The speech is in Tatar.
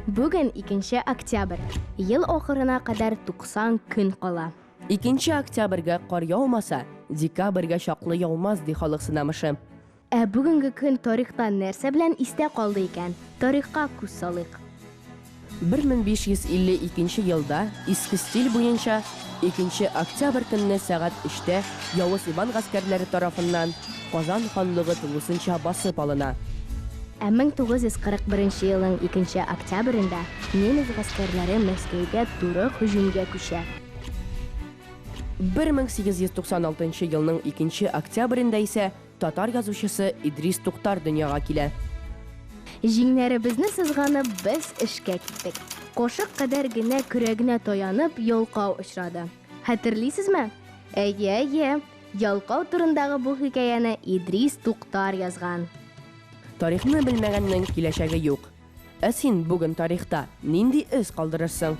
Бүген 2 октябрь. Ел ахырына кадәр 90 көн кала. 2 октябрьгә кар яумаса, декабрьгә чаклы яумас ди халык сынамышы. Бүгенге көн тарихта нәрсә белән истә калды икән? Тарихка күз салыйк. 1552 елда иске стиль буенча 2 октябрь көнне сәгать 3-тә Явыз Иван гаскәрләре тарафыннан Казан ханлыгы тулысынча басып алына. 1941 елның 2 октябрендә немец гаскәрләре Мәскәүгә туры һөҗүмгә күчә. 1896 елның 2 октябрендә исә татар язучысы Идрис Туктар дөньяга килә. Җиңнәребезне сызганып без эшкә киттек. Кошык кадәр генә көрәгенә таянып ялкау очрады. Хәтерлисезме? Әйе. Ялкау турындагы бу хикәяне Идрис Туктар язган. Тарихны белмәгәннең киләчәге юк. Ә син бүген тарихта нинди эз калдырырсың?